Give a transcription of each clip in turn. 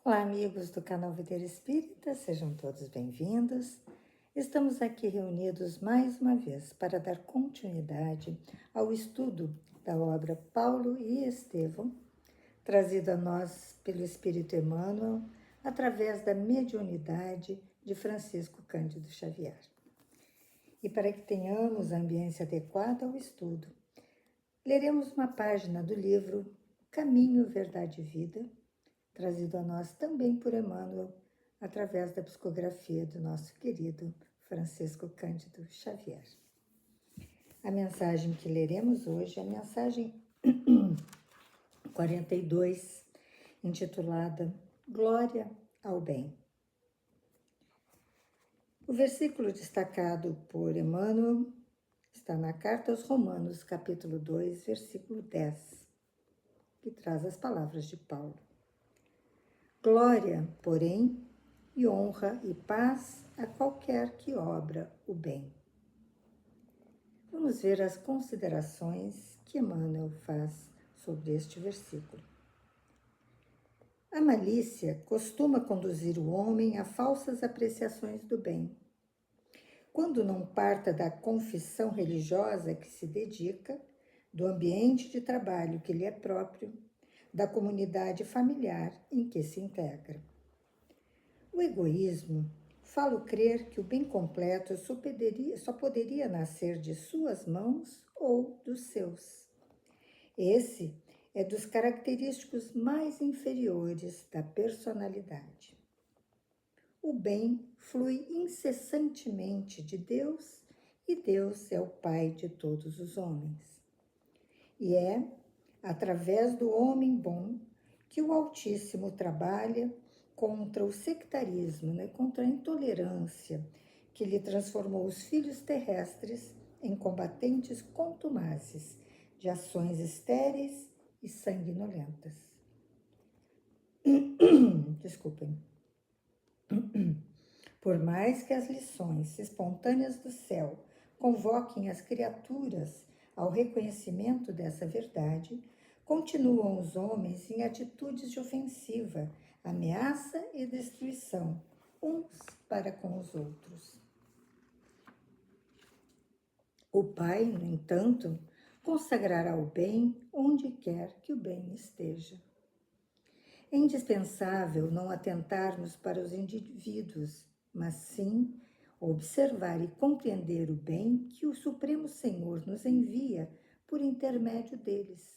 Olá, amigos do canal Videira Espírita, sejam todos bem-vindos. Estamos aqui reunidos mais uma vez para dar continuidade ao estudo da obra Paulo e Estevão, trazido a nós pelo Espírito Emmanuel, através da mediunidade de Francisco Cândido Xavier. E para que tenhamos a ambiência adequada ao estudo, leremos uma página do livro Caminho, Verdade e Vida, trazido a nós também por Emmanuel, através da psicografia do nosso querido Francisco Cândido Xavier. A mensagem que leremos hoje é a mensagem 42, intitulada Glória ao Bem. O versículo destacado por Emmanuel está na Carta aos Romanos, capítulo 2, versículo 10, que traz as palavras de Paulo. Glória, porém, e honra e paz a qualquer que obra o bem. Vamos ver as considerações que Emmanuel faz sobre este versículo. A malícia costuma conduzir o homem a falsas apreciações do bem. Quando não parta da confissão religiosa que se dedica, do ambiente de trabalho que lhe é próprio, da comunidade familiar em que se integra. O egoísmo falo crer que o bem completo só poderia nascer de suas mãos ou dos seus. Esse é dos característicos mais inferiores da personalidade. O bem flui incessantemente de Deus e Deus é o Pai de todos os homens. E é através do homem bom que o Altíssimo trabalha contra o sectarismo, contra a intolerância que lhe transformou os filhos terrestres em combatentes contumazes de ações estéreis e sanguinolentas. Desculpem. Por mais que as lições espontâneas do céu convoquem as criaturas ao reconhecimento dessa verdade, continuam os homens em atitudes de ofensiva, ameaça e destruição, uns para com os outros. O Pai, no entanto, consagrará o bem onde quer que o bem esteja. É indispensável não atentarmos para os indivíduos, mas sim observar e compreender o bem que o Supremo Senhor nos envia por intermédio deles.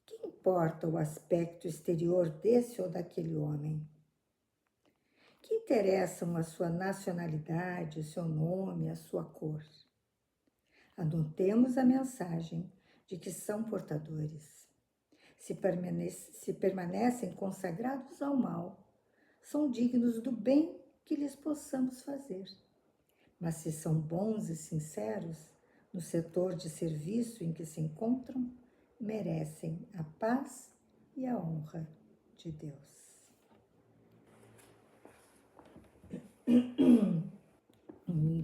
Que importa o aspecto exterior desse ou daquele homem? Que interessam a sua nacionalidade, o seu nome, a sua cor? Anotemos a mensagem de que são portadores. Se permanecem consagrados ao mal, são dignos do bem que lhes possamos fazer. Mas se são bons e sinceros no setor de serviço em que se encontram, merecem a paz e a honra de Deus.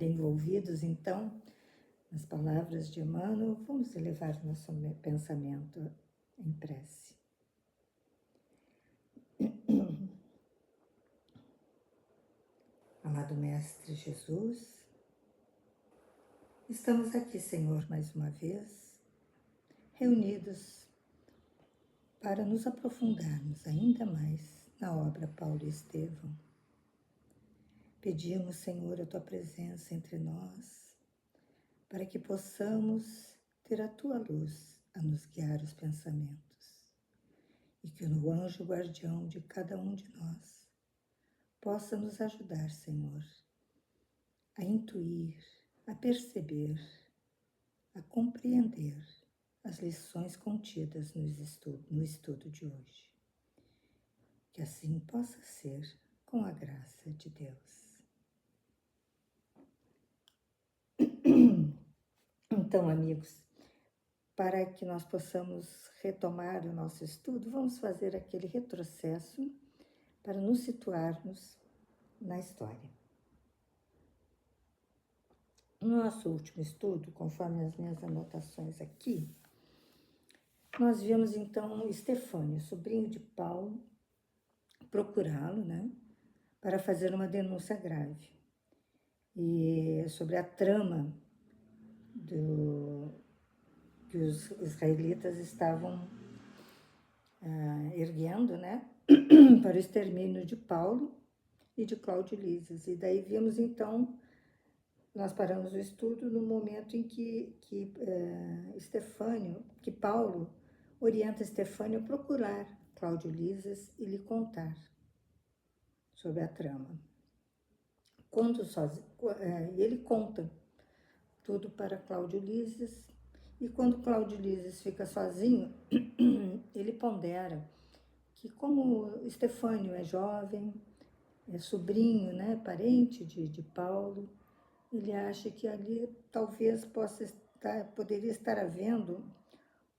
Envolvidos, então, nas palavras de Emmanuel, vamos elevar nosso pensamento em prece. Amado Mestre Jesus, estamos aqui, Senhor, mais uma vez, reunidos para nos aprofundarmos ainda mais na obra Paulo e Estevão. Pedimos, Senhor, a Tua presença entre nós, para que possamos ter a Tua luz a nos guiar os pensamentos, e que o anjo guardião de cada um de nós possa nos ajudar, Senhor, a intuir, a perceber, a compreender as lições contidas no estudo de hoje. Que assim possa ser com a graça de Deus. Então, amigos, para que nós possamos retomar o nosso estudo, vamos fazer aquele retrocesso para nos situarmos na história. No nosso último estudo, conforme as minhas anotações aqui, nós vimos então Estefânio, sobrinho de Paulo, procurá-lo, né, para fazer uma denúncia grave e sobre a trama que os israelitas estavam erguendo, né, para o extermínio de Paulo e de Cláudio Lísias. E daí vimos então, nós paramos o estudo no momento em que Paulo orienta Estefânio a procurar Cláudio Lísias e lhe contar sobre a trama. E ele conta tudo para Cláudio Lísias, e quando Cláudio Lísias fica sozinho, ele pondera que como Estefânio é jovem, é sobrinho, né, parente de Paulo, ele acha que ali talvez poderia estar havendo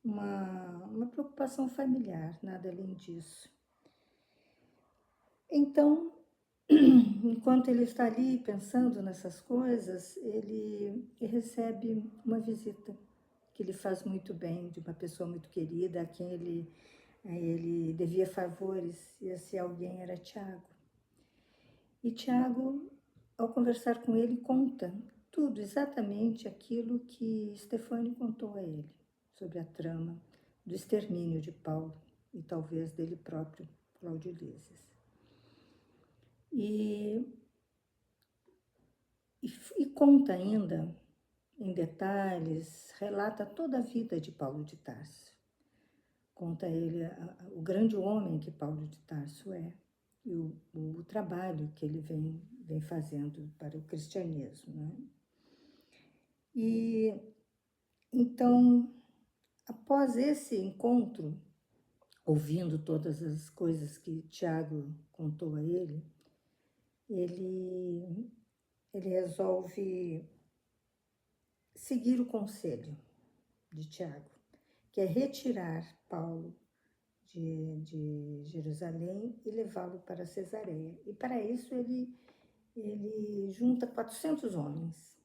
uma preocupação familiar, nada além disso. Então, enquanto ele está ali pensando nessas coisas, ele recebe uma visita que lhe faz muito bem, de uma pessoa muito querida, a quem ele devia favores, e esse alguém era Tiago. E Tiago, ao conversar com ele, conta tudo, exatamente aquilo que Estefânio contou a ele, sobre a trama do extermínio de Paulo e talvez dele próprio, Cláudio Lísias. E conta ainda, em detalhes, relata toda a vida de Paulo de Tarso. Conta ele o grande homem que Paulo de Tarso é e o trabalho que ele vem fazendo para o cristianismo, né? E então, após esse encontro, ouvindo todas as coisas que Tiago contou a ele resolve seguir o conselho de Tiago, que é retirar Paulo de Jerusalém e levá-lo para Cesareia. E para isso ele junta 400 homens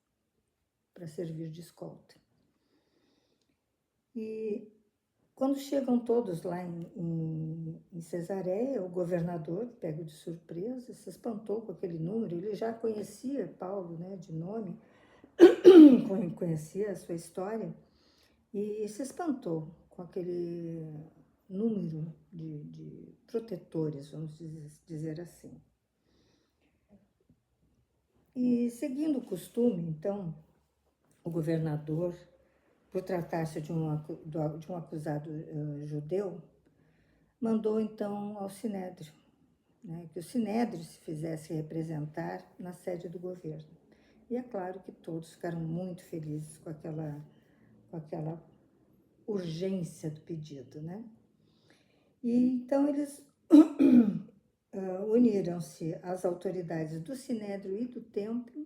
para servir de escolta. E quando chegam todos lá em Cesareia, o governador, pego de surpresa, se espantou com aquele número. Ele já conhecia Paulo, né, de nome, conhecia a sua história, e se espantou com aquele número de protetores, vamos dizer assim. E seguindo o costume, então, o governador, por tratar-se de um acusado judeu, mandou então ao Sinédrio, né, que o Sinédrio se fizesse representar na sede do governo. E é claro que todos ficaram muito felizes com aquela urgência do pedido, né? E então eles uniram-se às autoridades do Sinédrio e do templo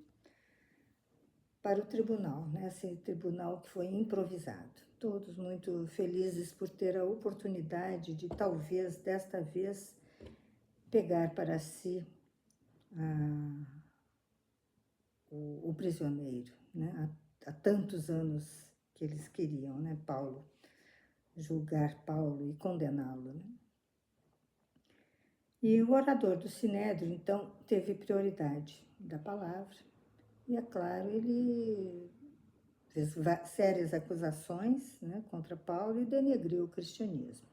para o tribunal, né? Esse tribunal que foi improvisado. Todos muito felizes por ter a oportunidade de, talvez, desta vez, pegar para si o prisioneiro, né? Há tantos anos que eles queriam, né, julgar Paulo e condená-lo, né? E o orador do Sinédrio, então, teve prioridade da palavra. E, é claro, ele fez sérias acusações, né, contra Paulo e denegriu o cristianismo.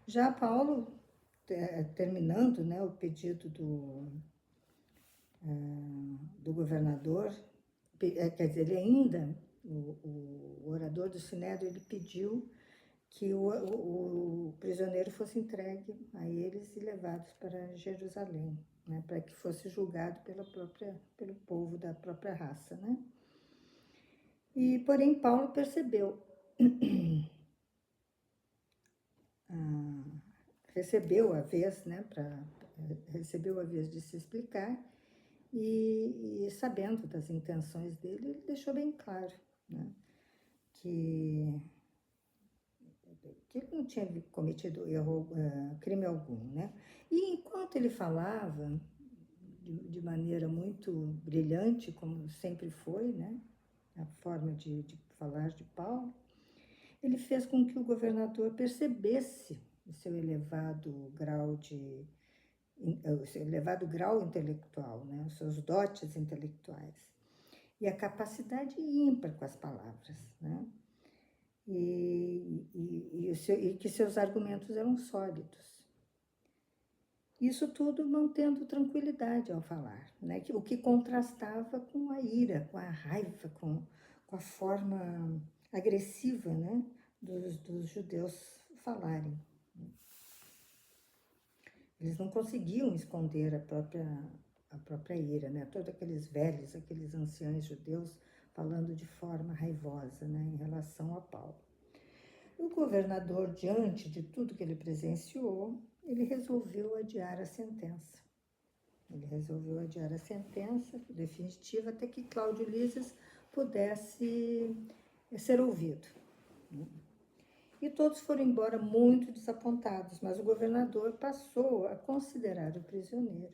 Já Paulo, terminando, né, o pedido do governador, quer dizer, ele ainda, o orador do Sinédrio, ele pediu que o prisioneiro fosse entregue a eles e levados para Jerusalém, né, para que fosse julgado pelo povo da própria raça, né? E, porém, Paulo percebeu, recebeu a vez, né, recebeu a vez de se explicar, e sabendo das intenções dele, ele deixou bem claro, né, que ele não tinha cometido crime algum, né? E enquanto ele falava de maneira muito brilhante, como sempre foi, né, a forma de falar de Paulo, ele fez com que o governador percebesse o seu elevado grau o seu elevado grau intelectual, né? Os seus dotes intelectuais. E a capacidade ímpar com as palavras, né? E que seus argumentos eram sólidos. Isso tudo mantendo tranquilidade ao falar, né? O que contrastava com a ira, com a raiva, com a forma agressiva, né? dos judeus falarem. Eles não conseguiam esconder a própria ira, né? Todos aqueles velhos, aqueles anciãos judeus falando de forma raivosa, né? Em relação a Paulo. O governador, diante de tudo que ele presenciou, ele resolveu adiar a sentença. Ele resolveu adiar a sentença definitiva até que Cláudio Lísias pudesse ser ouvido. E todos foram embora muito desapontados, mas o governador passou a considerar o prisioneiro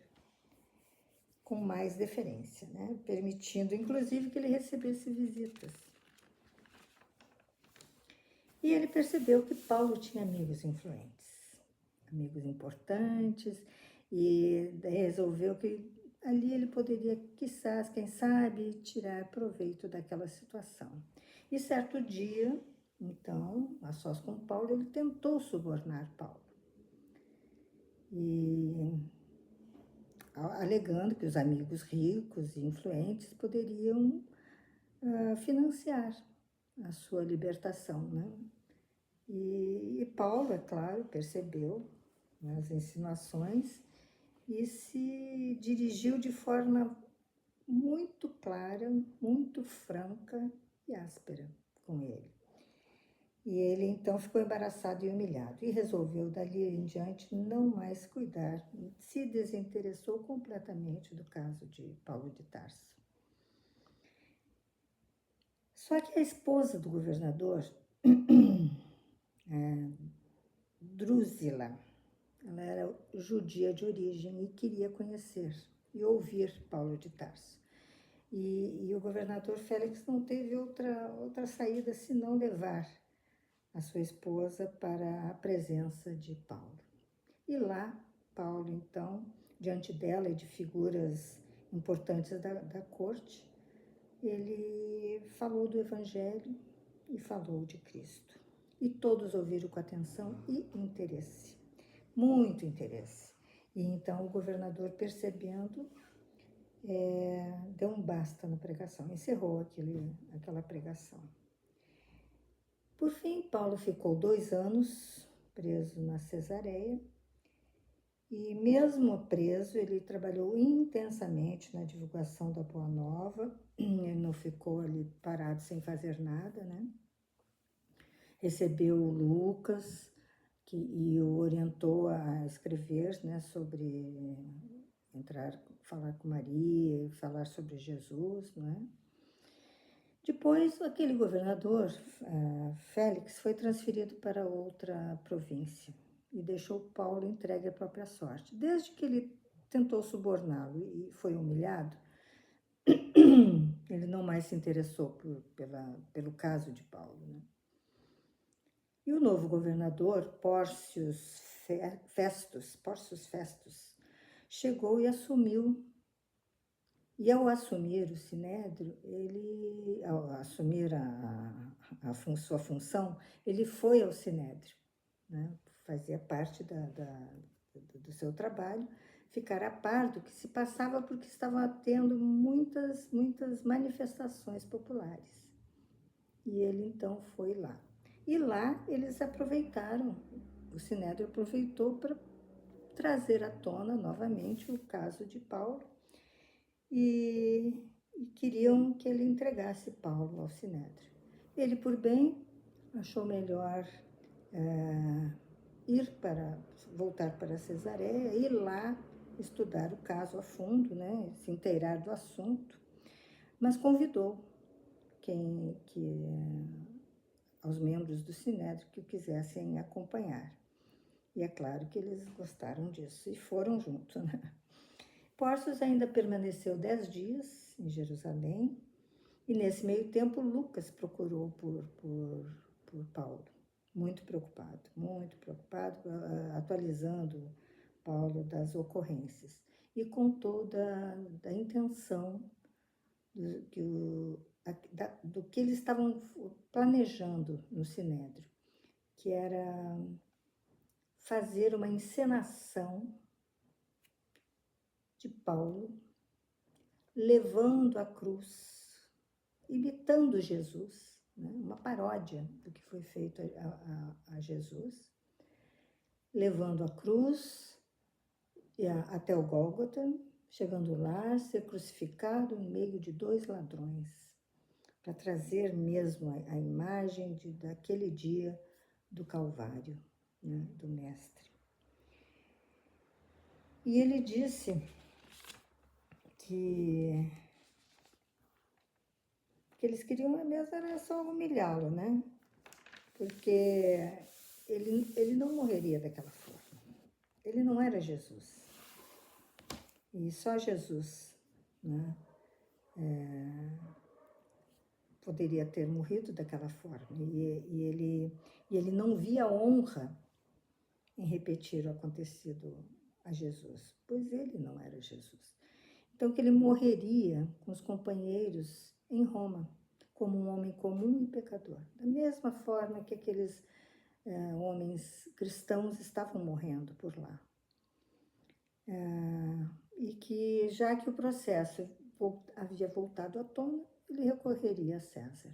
com mais deferência, né? Permitindo, inclusive, que ele recebesse visitas. E ele percebeu que Paulo tinha amigos influentes, amigos importantes, e resolveu que ali ele poderia, quizás, quem sabe, tirar proveito daquela situação. E certo dia, então, a sós com Paulo, ele tentou subornar Paulo. E alegando que os amigos ricos e influentes poderiam financiar a sua libertação, né? E Paulo, é claro, percebeu, né, as insinuações e se dirigiu de forma muito clara, muito franca e áspera com ele. E ele então ficou embaraçado e humilhado e resolveu dali em diante não mais cuidar, se desinteressou completamente do caso de Paulo de Tarso. Só que a esposa do governador, Drusila, ela era judia de origem e queria conhecer e ouvir Paulo de Tarso. E o governador Félix não teve outra saída senão levar a sua esposa para a presença de Paulo. E lá, Paulo, então, diante dela e de figuras importantes da corte, ele falou do Evangelho e falou de Cristo. E todos ouviram com atenção e interesse, muito interesse. E então o governador, percebendo, deu um basta na pregação, encerrou aquela pregação. Por fim, Paulo ficou 2 anos preso na Cesareia e, mesmo preso, ele trabalhou intensamente na divulgação da Boa Nova. Ele não ficou ali parado sem fazer nada, né? Recebeu Lucas e o orientou a escrever, né, sobre falar com Maria, falar sobre Jesus, né? Depois, aquele governador, Félix, foi transferido para outra província e deixou Paulo entregue à própria sorte. Desde que ele tentou suborná-lo e foi humilhado, ele não mais se interessou pelo caso de Paulo, né? E o novo governador, Pórcios Festus, chegou e assumiu. E ao assumir o Sinédrio, ao assumir sua função, ele foi ao Sinédrio, né? Fazia parte do seu trabalho, ficar a par do que se passava, porque estavam tendo muitas manifestações populares. E ele então foi lá. E lá eles aproveitaram, o Sinédrio aproveitou para trazer à tona novamente o caso de Paulo e queriam que ele entregasse Paulo ao Sinédrio. Ele, por bem, achou melhor voltar para Cesareia, ir lá estudar o caso a fundo, né, se inteirar do assunto, mas convidou aos membros do Sinédrio que o quisessem acompanhar. E é claro que eles gostaram disso e foram juntos, né? Pórcios ainda permaneceu 10 dias em Jerusalém e, nesse meio tempo, Lucas procurou por Paulo, muito preocupado, atualizando Paulo das ocorrências e contou da intenção do que eles estavam planejando no Sinédrio, que era fazer uma encenação de Paulo levando a cruz, imitando Jesus, né? Uma paródia do que foi feito a Jesus, levando a cruz até o Gólgota, chegando lá, ser crucificado no meio de 2 ladrões, para trazer mesmo a imagem daquele dia do Calvário, né, do Mestre. E ele disse que eles queriam mesmo era só humilhá-lo, né? Porque ele não morreria daquela forma. Ele não era Jesus. E só Jesus, né, poderia ter morrido daquela forma. E ele não via honra em repetir o acontecido a Jesus, pois ele não era Jesus. Então, que ele morreria com os companheiros em Roma, como um homem comum e pecador. Da mesma forma que aqueles homens cristãos estavam morrendo por lá. E que, já que o processo havia voltado à tona, ele recorreria a César.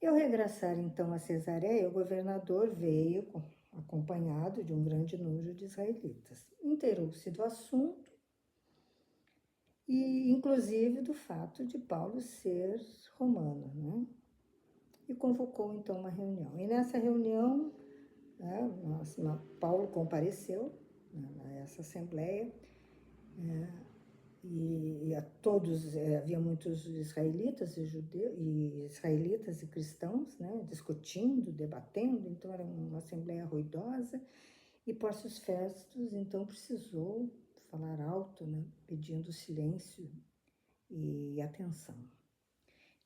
E ao regressar, então, a Cesareia, o governador veio acompanhado de um grande número de israelitas. Inteirou-se do assunto e, inclusive, do fato de Paulo ser romano, né? E convocou, então, uma reunião. E nessa reunião, né, Paulo compareceu, né, nessa assembleia, e a todos, havia muitos israelitas e judeus, e israelitas e cristãos, né, discutindo, debatendo, então era uma assembleia ruidosa, e Pórcio Festus, então, precisou falar alto, né, pedindo silêncio e atenção.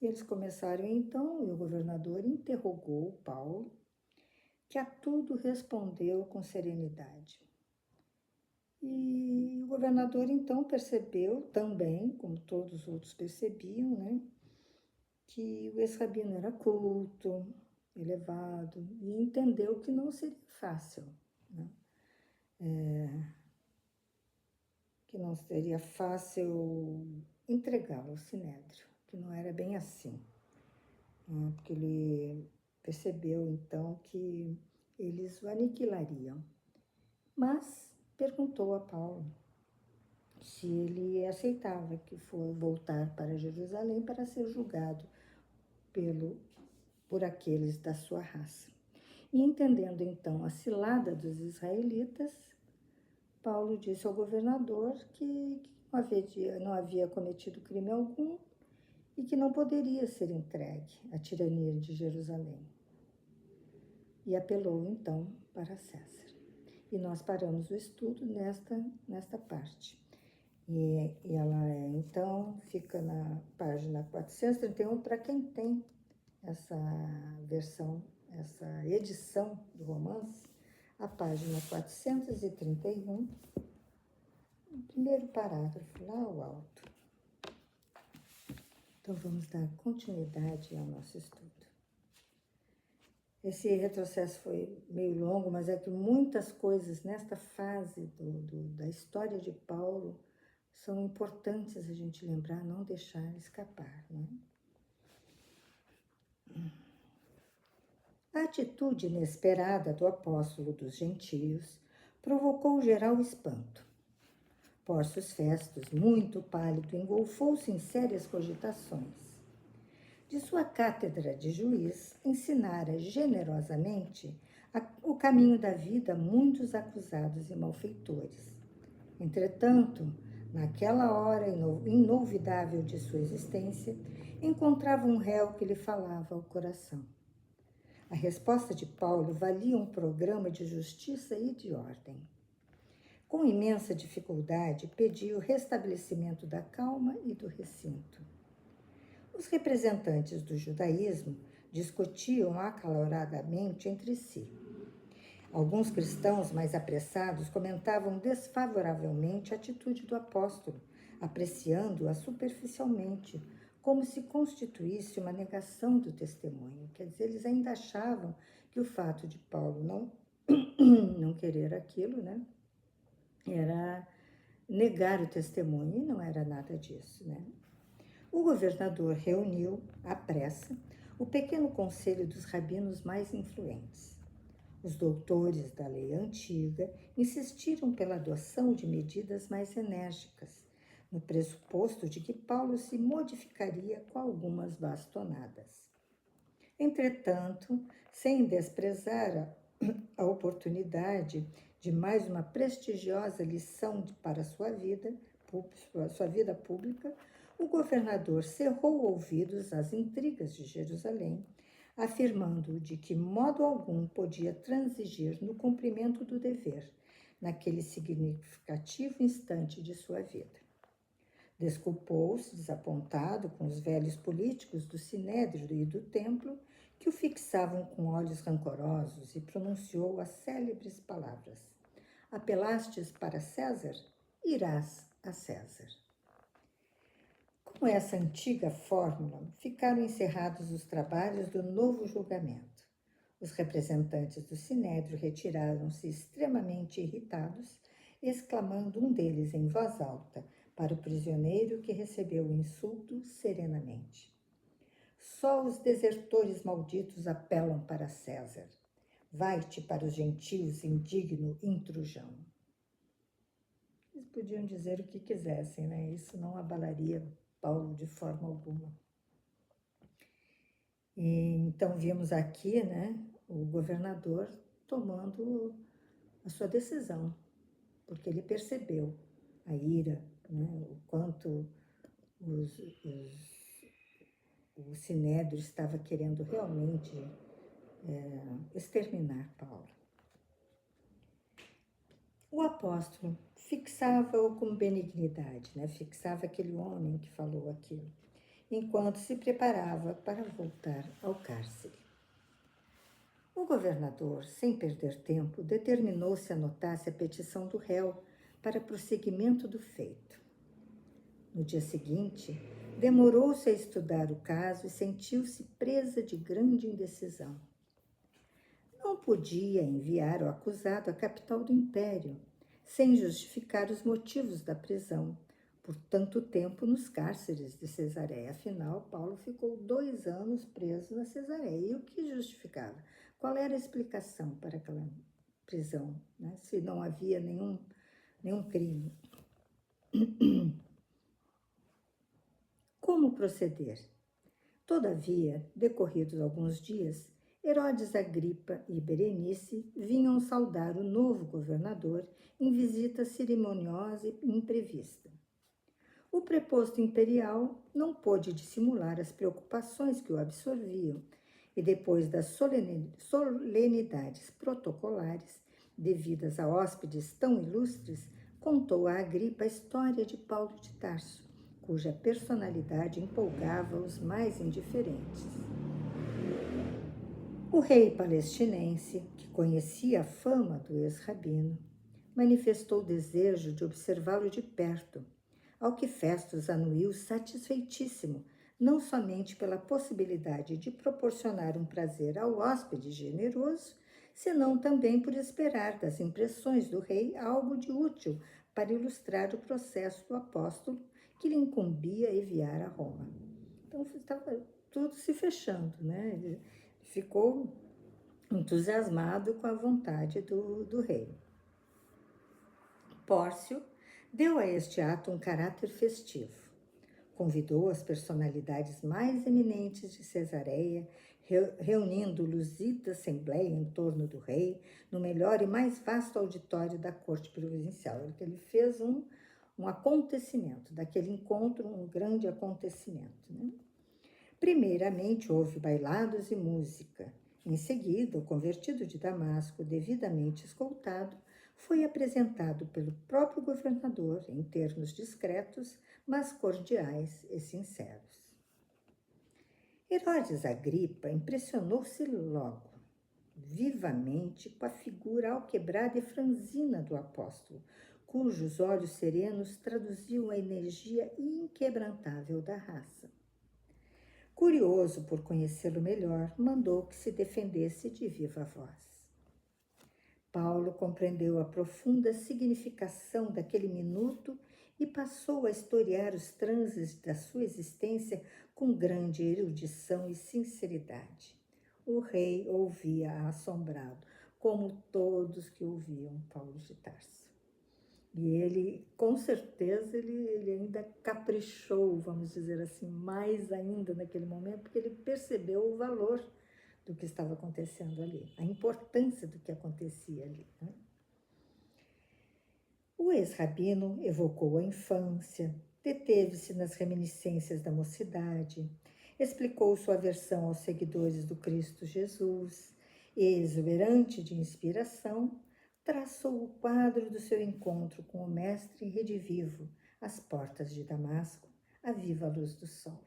E eles começaram, então, e o governador interrogou Paulo, que a tudo respondeu com serenidade. E o governador, então, percebeu também, como todos os outros percebiam, né, que o ex-rabino era culto, elevado, e entendeu que não seria fácil, né? Que não seria fácil entregá-lo ao Sinédrio, que não era bem assim, né? Porque ele percebeu, então, que eles o aniquilariam. Mas perguntou a Paulo se ele aceitava que for voltar para Jerusalém para ser julgado por aqueles da sua raça. E entendendo então a cilada dos israelitas, Paulo disse ao governador que não havia cometido crime algum e que não poderia ser entregue à tirania de Jerusalém. E apelou então para César. E nós paramos o estudo nesta parte. E ela, então, fica na página 431, para quem tem essa versão, essa edição do romance, a página 431, o primeiro parágrafo, lá ao alto. Então, vamos dar continuidade ao nosso estudo. Esse retrocesso foi meio longo, mas é que muitas coisas nesta fase da história de Paulo são importantes a gente lembrar, não deixar escapar, né? A atitude inesperada do apóstolo dos gentios provocou geral espanto. Pórcio Festus, muito pálido, engolfou-se em sérias cogitações. De sua cátedra de juiz, ensinara generosamente o caminho da vida a muitos acusados e malfeitores. Entretanto, naquela hora inolvidável de sua existência, encontrava um réu que lhe falava ao coração. A resposta de Paulo valia um programa de justiça e de ordem. Com imensa dificuldade, pediu o restabelecimento da calma e do recinto. Os representantes do judaísmo discutiam acaloradamente entre si. Alguns cristãos mais apressados comentavam desfavoravelmente a atitude do apóstolo, apreciando-a superficialmente, como se constituísse uma negação do testemunho. Quer dizer, eles ainda achavam que o fato de Paulo não querer aquilo, né, era negar o testemunho, e não era nada disso, né? O governador reuniu, à pressa, o pequeno conselho dos rabinos mais influentes. Os doutores da lei antiga insistiram pela adoção de medidas mais enérgicas, no pressuposto de que Paulo se modificaria com algumas bastonadas. Entretanto, sem desprezar a oportunidade de mais uma prestigiosa lição para sua vida pública, o governador cerrou ouvidos às intrigas de Jerusalém, afirmando de que modo algum podia transigir no cumprimento do dever, naquele significativo instante de sua vida. Desculpou-se, desapontado com os velhos políticos do Sinédrio e do Templo, que o fixavam com olhos rancorosos, e pronunciou as célebres palavras: apelastes para César, irás a César. Com essa antiga fórmula, ficaram encerrados os trabalhos do novo julgamento. Os representantes do Sinédrio retiraram-se extremamente irritados, exclamando um deles em voz alta para o prisioneiro que recebeu o insulto serenamente: só os desertores malditos apelam para César. Vai-te para os gentios, indigno intrujão. Eles podiam dizer o que quisessem, né? Isso não abalaria Paulo de forma alguma. E, então, vimos aqui, né, o governador tomando a sua decisão, porque ele percebeu a ira, né, o quanto o Sinédrio estava querendo realmente exterminar Paulo. O apóstolo fixava-o com benignidade, né? Fixava aquele homem que falou aquilo, enquanto se preparava para voltar ao cárcere. O governador, sem perder tempo, determinou-se anotasse a petição do réu para prosseguimento do feito. No dia seguinte, demorou-se a estudar o caso e sentiu-se presa de grande indecisão. Não podia enviar o acusado à capital do império, sem justificar os motivos da prisão, por tanto tempo nos cárceres de Cesareia. Afinal, Paulo ficou 2 anos preso na Cesareia. E o que justificava? Qual era a explicação para aquela prisão, né? Se não havia nenhum crime? Como proceder? Todavia, decorridos alguns dias, Herodes Agripa e Berenice vinham saudar o novo governador em visita cerimoniosa e imprevista. O preposto imperial não pôde dissimular as preocupações que o absorviam e, depois das solenidades protocolares devidas a hóspedes tão ilustres, contou a Agripa a história de Paulo de Tarso, cuja personalidade empolgava os mais indiferentes. O rei palestinense, que conhecia a fama do ex-rabino, manifestou o desejo de observá-lo de perto, ao que Festus anuiu satisfeitíssimo, não somente pela possibilidade de proporcionar um prazer ao hóspede generoso, senão também por esperar das impressões do rei algo de útil para ilustrar o processo do apóstolo que lhe incumbia enviar a Roma. Então, estava tudo se fechando, né? Ele ficou entusiasmado com a vontade do rei. Pórcio deu a este ato um caráter festivo. Convidou as personalidades mais eminentes de Cesareia, reunindo luzida assembleia em torno do rei, no melhor e mais vasto auditório da corte provincial. Ele fez um acontecimento, daquele encontro, um grande acontecimento, né? Primeiramente, houve bailados e música. Em seguida, o convertido de Damasco, devidamente escoltado, foi apresentado pelo próprio governador em termos discretos, mas cordiais e sinceros. Herodes Agripa impressionou-se logo. vivamente com a figura alquebrada e franzina do apóstolo, cujos olhos serenos traduziam a energia inquebrantável da raça. Curioso por conhecê-lo melhor, mandou que se defendesse de viva voz. Paulo compreendeu a profunda significação daquele minuto e passou a historiar os transes da sua existência com grande erudição e sinceridade. O rei ouvia assombrado, como todos que ouviam Paulo de Tarso. E ele, com certeza, ele ainda caprichou, vamos dizer assim, mais ainda naquele momento, porque ele percebeu o valor do que estava acontecendo ali, a importância do que acontecia ali, né? O ex-rabino evocou a infância, deteve-se nas reminiscências da mocidade, explicou sua aversão aos seguidores do Cristo Jesus e, exuberante de inspiração, traçou o quadro do seu encontro com o mestre redivivo às portas de Damasco, à viva luz do sol.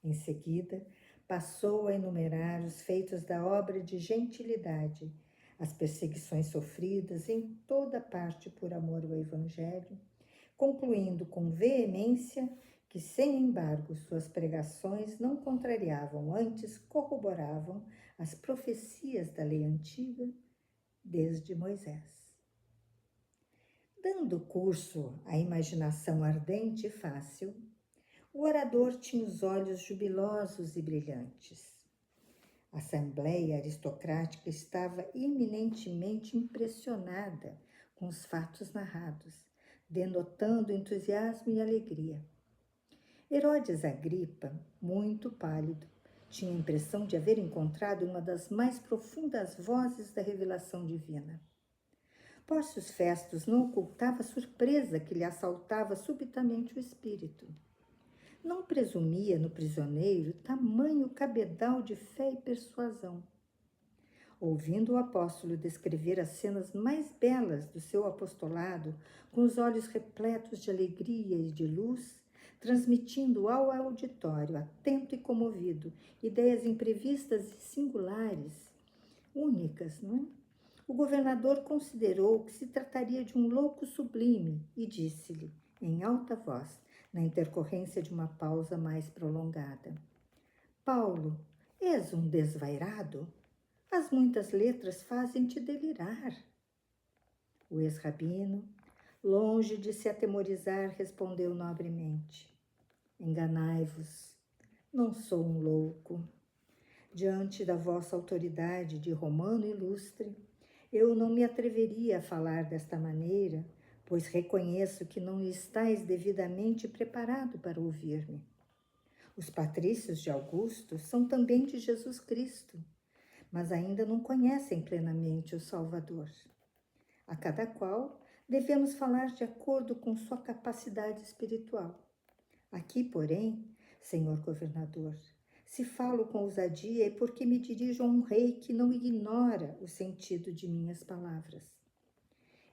Em seguida, passou a enumerar os feitos da obra de gentilidade, as perseguições sofridas em toda parte por amor ao Evangelho, concluindo com veemência que, sem embargo, suas pregações não contrariavam, antes corroboravam as profecias da lei antiga desde Moisés. Dando curso à imaginação ardente e fácil, o orador tinha os olhos jubilosos e brilhantes. A Assembleia aristocrática estava eminentemente impressionada com os fatos narrados, denotando entusiasmo e alegria. Herodes Agripa, muito pálido, tinha a impressão de haver encontrado uma das mais profundas vozes da revelação divina. Pórcio Festus não ocultava a surpresa que lhe assaltava subitamente o espírito. Não presumia no prisioneiro tamanho cabedal de fé e persuasão. Ouvindo o apóstolo descrever as cenas mais belas do seu apostolado, com os olhos repletos de alegria e de luz, transmitindo ao auditório, atento e comovido, ideias imprevistas e singulares, únicas, não é? O governador considerou que se trataria de um louco sublime e disse-lhe, em alta voz, na intercorrência de uma pausa mais prolongada: Paulo, és um desvairado? As muitas letras fazem-te delirar. O ex-rabino, longe de se atemorizar, respondeu nobremente: Enganai-vos, não sou um louco. Diante da vossa autoridade de romano ilustre, eu não me atreveria a falar desta maneira, pois reconheço que não estáis devidamente preparado para ouvir-me. Os patrícios de Augusto são também de Jesus Cristo, mas ainda não conhecem plenamente o Salvador. A cada qual devemos falar de acordo com sua capacidade espiritual. Aqui, porém, senhor governador, se falo com ousadia é porque me dirijo a um rei que não ignora o sentido de minhas palavras.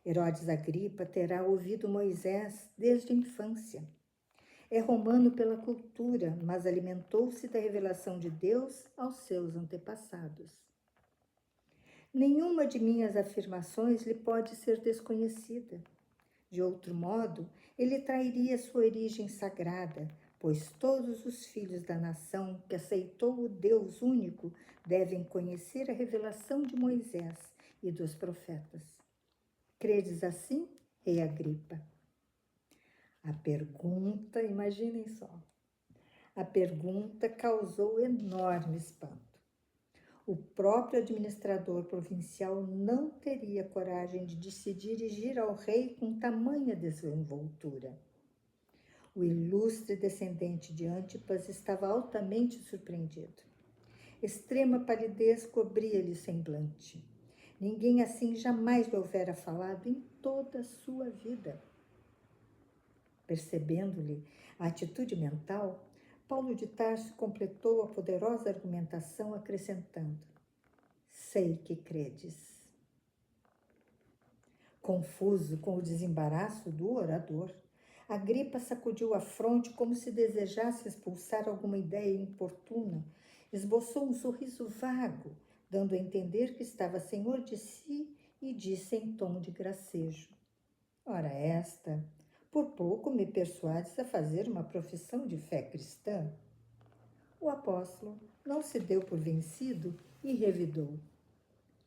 Herodes Agripa terá ouvido Moisés desde a infância. É romano pela cultura, mas alimentou-se da revelação de Deus aos seus antepassados. Nenhuma de minhas afirmações lhe pode ser desconhecida. De outro modo, ele trairia sua origem sagrada, pois todos os filhos da nação que aceitou o Deus único devem conhecer a revelação de Moisés e dos profetas. Credes assim, rei Agripa? A pergunta, imaginem só, a pergunta causou enorme espanto. O próprio administrador provincial não teria coragem de se dirigir ao rei com tamanha desenvoltura. O ilustre descendente de Antipas estava altamente surpreendido. Extrema palidez cobria-lhe o semblante. Ninguém assim jamais lhe houvera falado em toda a sua vida. Percebendo-lhe a atitude mental, Paulo de Tarso completou a poderosa argumentação acrescentando: sei que credes. Confuso com o desembaraço do orador, Agripa sacudiu a fronte como se desejasse expulsar alguma ideia importuna, esboçou um sorriso vago, dando a entender que estava senhor de si, e disse em tom de gracejo: Ora esta, por pouco me persuades a fazer uma profissão de fé cristã. O apóstolo não se deu por vencido e revidou: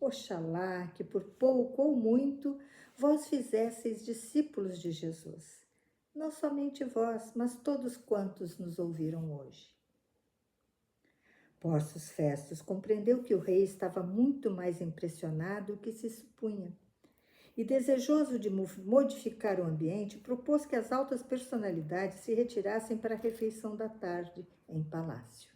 Oxalá que por pouco ou muito vós fizesseis discípulos de Jesus. Não somente vós, mas todos quantos nos ouviram hoje. Pórcio Festus compreendeu que o rei estava muito mais impressionado do que se supunha e, desejoso de modificar o ambiente, propôs que as altas personalidades se retirassem para a refeição da tarde em palácio.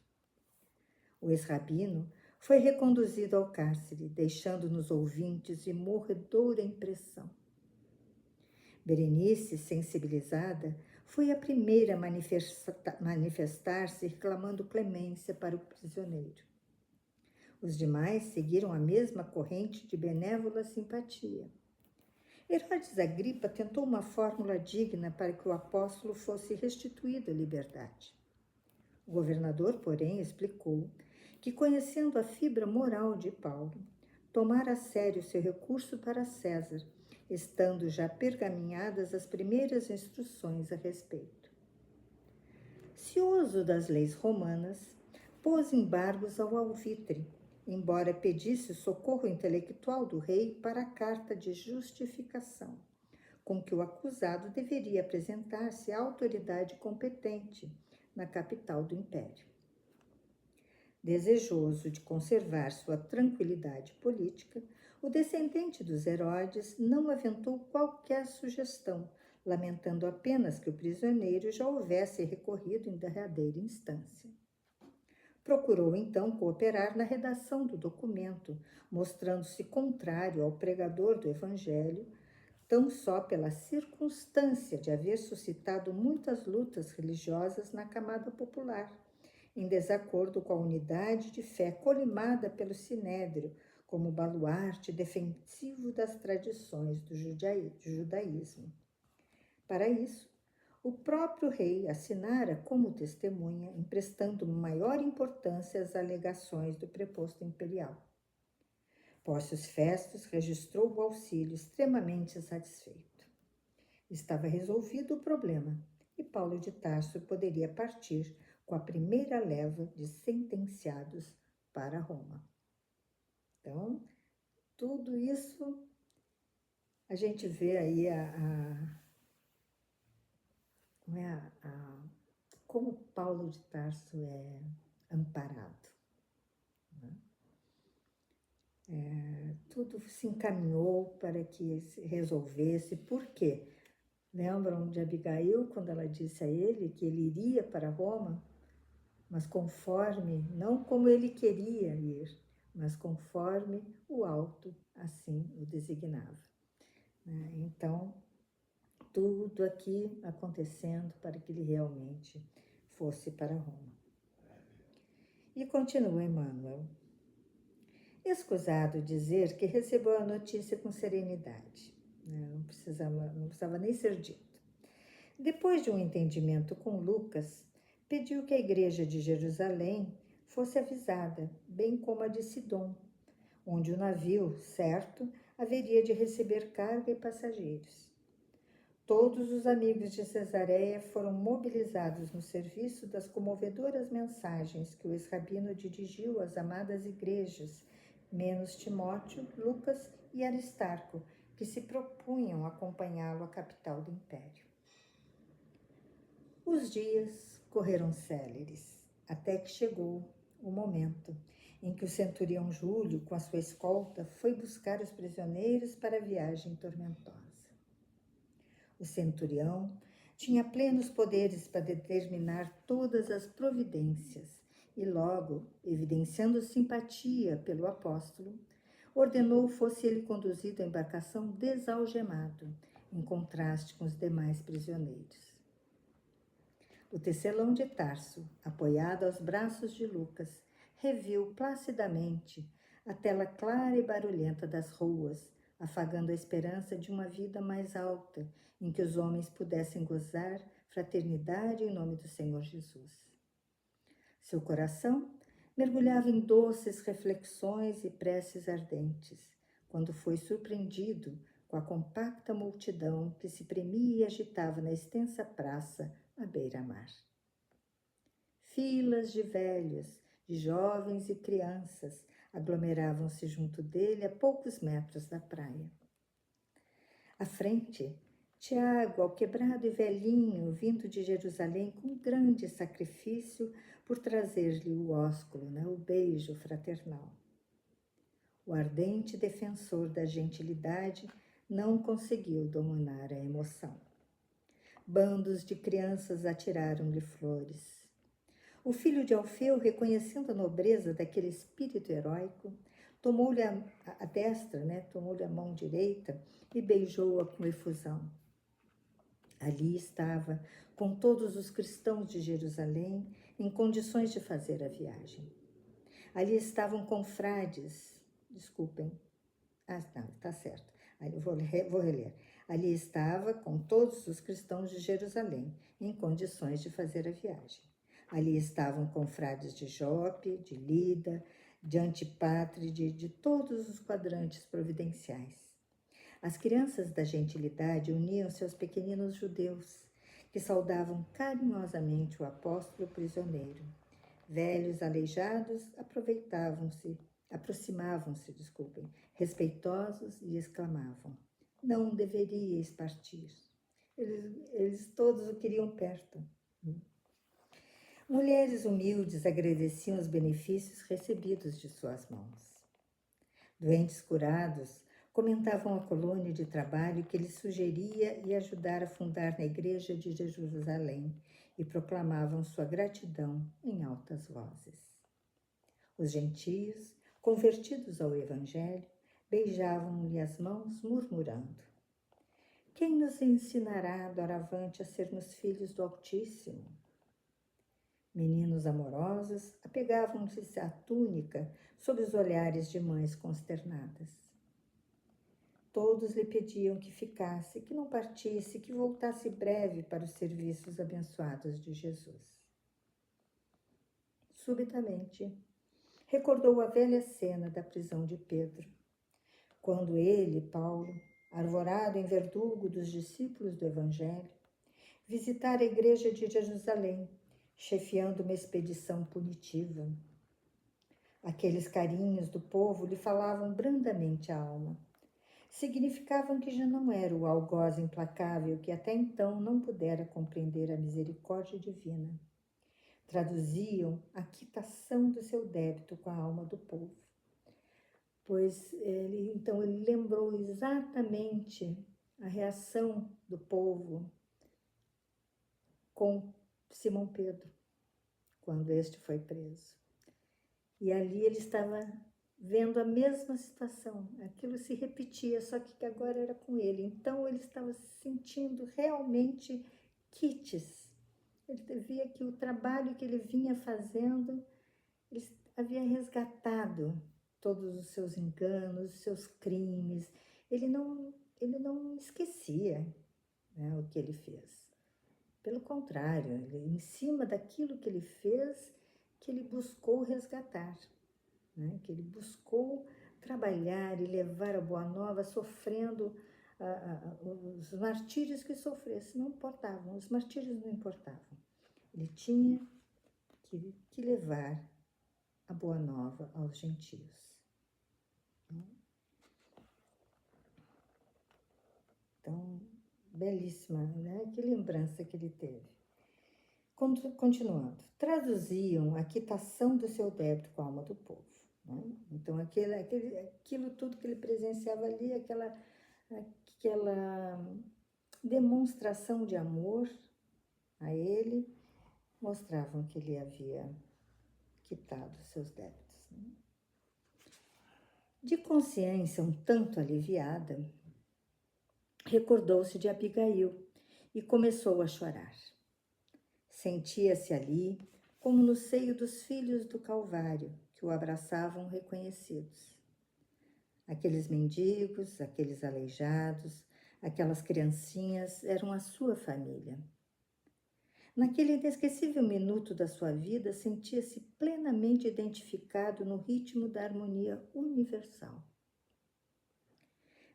O ex-rabino foi reconduzido ao cárcere, deixando nos ouvintes de morredora impressão. Berenice, sensibilizada, foi a primeira a manifestar-se reclamando clemência para o prisioneiro. Os demais seguiram a mesma corrente de benévola simpatia. Herodes Agripa tentou uma fórmula digna para que o apóstolo fosse restituído à liberdade. O governador, porém, explicou que, conhecendo a fibra moral de Paulo, tomara a sério seu recurso para César, estando já pergaminhadas as primeiras instruções a respeito. Cioso das leis romanas, pôs embargos ao alvitre, embora pedisse o socorro intelectual do rei para a carta de justificação, com que o acusado deveria apresentar-se à autoridade competente na capital do império. Desejoso de conservar sua tranquilidade política, o descendente dos Herodes não aventou qualquer sugestão, lamentando apenas que o prisioneiro já houvesse recorrido em derradeira instância. Procurou então cooperar na redação do documento, mostrando-se contrário ao pregador do Evangelho, tão só pela circunstância de haver suscitado muitas lutas religiosas na camada popular, em desacordo com a unidade de fé colimada pelo Sinédrio como baluarte defensivo das tradições do judaísmo. Para isso, o próprio rei assinara como testemunha, emprestando maior importância às alegações do preposto imperial. Pórcio Festus registrou o auxílio extremamente satisfeito. Estava resolvido o problema e Paulo de Tarso poderia partir com a primeira leva de sentenciados para Roma. Então, tudo isso a gente vê aí como Paulo de Tarso é amparado. Né? Tudo se encaminhou para que se resolvesse. Por quê? Lembram de Abigail, quando ela disse a ele que ele iria para Roma, mas conforme, não como ele queria ir, mas conforme o alto assim o designava. Então, tudo aqui acontecendo para que ele realmente fosse para Roma. E continua Emmanuel. Escusado dizer que recebeu a notícia com serenidade. Não precisava nem ser dito. Depois de um entendimento com Lucas, pediu que a igreja de Jerusalém fosse avisada, bem como a de Sidom, onde o navio, certo, haveria de receber carga e passageiros. Todos os amigos de Cesareia foram mobilizados no serviço das comovedoras mensagens que o ex-rabino dirigiu às amadas igrejas, menos Timóteo, Lucas e Aristarco, que se propunham acompanhá-lo à capital do império. Os dias correram céleres, até que chegou o momento em que o centurião Júlio, com a sua escolta, foi buscar os prisioneiros para a viagem tormentosa. O centurião tinha plenos poderes para determinar todas as providências e logo, evidenciando simpatia pelo apóstolo, ordenou fosse ele conduzido à embarcação desalgemado, em contraste com os demais prisioneiros. O tecelão de Tarso, apoiado aos braços de Lucas, reviu placidamente a tela clara e barulhenta das ruas, afagando a esperança de uma vida mais alta, em que os homens pudessem gozar fraternidade em nome do Senhor Jesus. Seu coração mergulhava em doces reflexões e preces ardentes, quando foi surpreendido com a compacta multidão que se premia e agitava na extensa praça à beira-mar. Filas de velhos, de jovens e crianças aglomeravam-se junto dele a poucos metros da praia. À frente, Tiago, alquebrado e velhinho, vindo de Jerusalém com grande sacrifício por trazer-lhe o ósculo, o beijo fraternal. O ardente defensor da gentilidade não conseguiu dominar a emoção. Bandos de crianças atiraram-lhe flores. O filho de Alfeu, reconhecendo a nobreza daquele espírito heróico, tomou-lhe a destra, tomou-lhe a mão direita e beijou-a com efusão. Ali estava, com todos os cristãos de Jerusalém, em condições de fazer a viagem. Ali estavam confrades, desculpem, não, está certo, vou reler. Ali estava, com todos os cristãos de Jerusalém, em condições de fazer a viagem. Ali estavam confrades de Jope, de Lida, de Antipátride, de todos os quadrantes providenciais. As crianças da gentilidade uniam-se aos pequeninos judeus, que saudavam carinhosamente o apóstolo prisioneiro. Velhos aleijados aproximavam-se, respeitosos e exclamavam: não deveríeis partir. Eles todos o queriam perto. Mulheres humildes agradeciam os benefícios recebidos de suas mãos. Doentes curados comentavam a colônia de trabalho que ele sugeria e ajudara a fundar na igreja de Jerusalém e proclamavam sua gratidão em altas vozes. Os gentios, convertidos ao evangelho, beijavam-lhe as mãos murmurando: quem nos ensinará doravante a sermos filhos do Altíssimo? Meninos amorosos apegavam-se à túnica sob os olhares de mães consternadas. Todos lhe pediam que ficasse, que não partisse, que voltasse breve para os serviços abençoados de Jesus. Subitamente, recordou a velha cena da prisão de Pedro, quando ele, Paulo, arvorado em verdugo dos discípulos do Evangelho, visitara a igreja de Jerusalém, chefiando uma expedição punitiva. Aqueles carinhos do povo lhe falavam brandamente a alma. Significavam que já não era o algoz implacável que até então não pudera compreender a misericórdia divina. Traduziam a quitação do seu débito com a alma do povo. Pois ele lembrou exatamente a reação do povo com Simão Pedro, quando este foi preso. E ali ele estava vendo a mesma situação, aquilo se repetia, só que agora era com ele. Então ele estava se sentindo realmente quites. Ele via que o trabalho que ele vinha fazendo, ele havia resgatado todos os seus enganos, os seus crimes. Ele não esquecia, o que ele fez. Pelo contrário, em cima daquilo que ele fez, que ele buscou resgatar, que ele buscou trabalhar e levar a boa nova, sofrendo os martírios que sofresse, não importavam, os martírios não importavam. Ele tinha que levar a boa nova aos gentios. Então, belíssima, que lembrança que ele teve. Continuando, traduziam a quitação do seu débito com a alma do povo. Então, aquilo tudo que ele presenciava ali, aquela demonstração de amor a ele, mostravam que ele havia quitado seus débitos. De consciência um tanto aliviada, recordou-se de Abigail e começou a chorar. Sentia-se ali como no seio dos filhos do Calvário, que o abraçavam reconhecidos. Aqueles mendigos, aqueles aleijados, aquelas criancinhas eram a sua família. Naquele inesquecível minuto da sua vida, sentia-se plenamente identificado no ritmo da harmonia universal.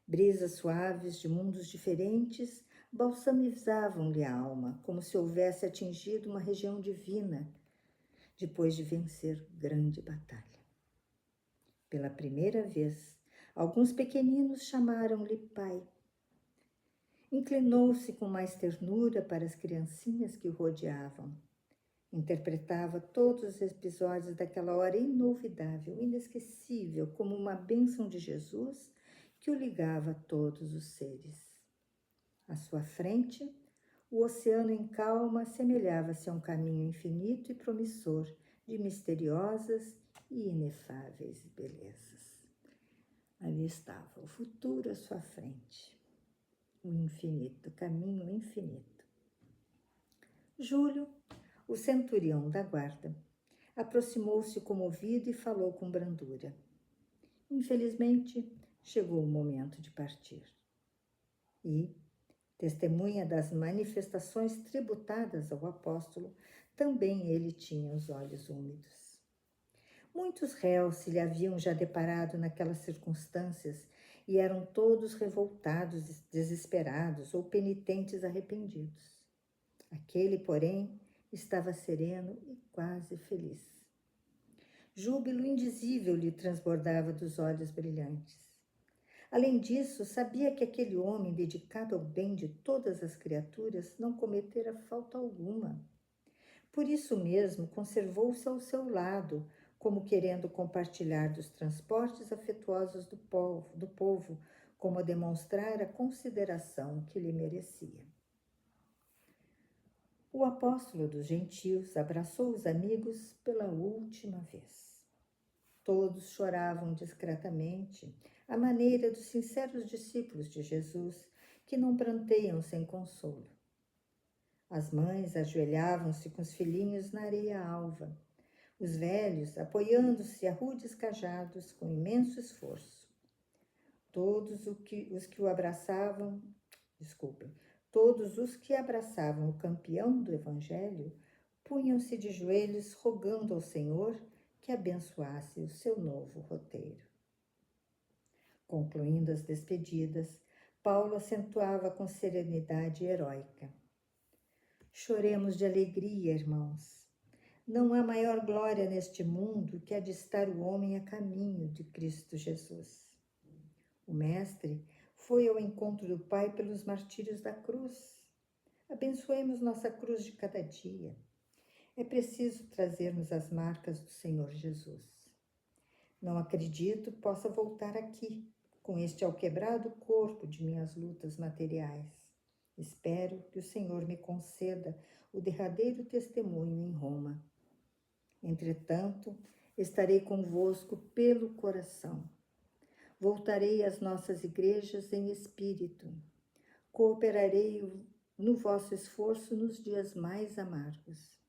Brisas suaves de mundos diferentes balsamizavam-lhe a alma, como se houvesse atingido uma região divina, depois de vencer grande batalha. Pela primeira vez, alguns pequeninos chamaram-lhe pai. Inclinou-se com mais ternura para as criancinhas que o rodeavam. Interpretava todos os episódios daquela hora inolvidável, inesquecível, como uma bênção de Jesus que o ligava a todos os seres. À sua frente, o oceano em calma assemelhava-se a um caminho infinito e promissor de misteriosas e inefáveis belezas. Ali estava o futuro à sua frente, o infinito, o caminho infinito. Júlio, o centurião da guarda, aproximou-se comovido e falou com brandura. Infelizmente, chegou o momento de partir. E, testemunha das manifestações tributadas ao apóstolo, também ele tinha os olhos úmidos. Muitos réus se lhe haviam já deparado naquelas circunstâncias e eram todos revoltados, desesperados ou penitentes arrependidos. Aquele, porém, estava sereno e quase feliz. Júbilo indizível lhe transbordava dos olhos brilhantes. Além disso, sabia que aquele homem dedicado ao bem de todas as criaturas não cometera falta alguma. Por isso mesmo, conservou-se ao seu lado, como querendo compartilhar dos transportes afetuosos do povo, como a demonstrar a consideração que lhe merecia. O apóstolo dos gentios abraçou os amigos pela última vez. Todos choravam discretamente, à maneira dos sinceros discípulos de Jesus, que não pranteiam sem consolo. As mães ajoelhavam-se com os filhinhos na areia alva, os velhos apoiando-se a rudes cajados com imenso esforço. Todos os que abraçavam o campeão do Evangelho punham-se de joelhos rogando ao Senhor que abençoasse o seu novo roteiro. Concluindo as despedidas, Paulo acentuava com serenidade heróica. Choremos de alegria, irmãos. Não há maior glória neste mundo que a de estar o homem a caminho de Cristo Jesus. O Mestre foi ao encontro do Pai pelos martírios da cruz. Abençoemos nossa cruz de cada dia. É preciso trazermos as marcas do Senhor Jesus. Não acredito possa voltar aqui, com este alquebrado corpo de minhas lutas materiais. Espero que o Senhor me conceda o derradeiro testemunho em Roma. Entretanto, estarei convosco pelo coração. Voltarei às nossas igrejas em espírito. Cooperarei no vosso esforço nos dias mais amargos.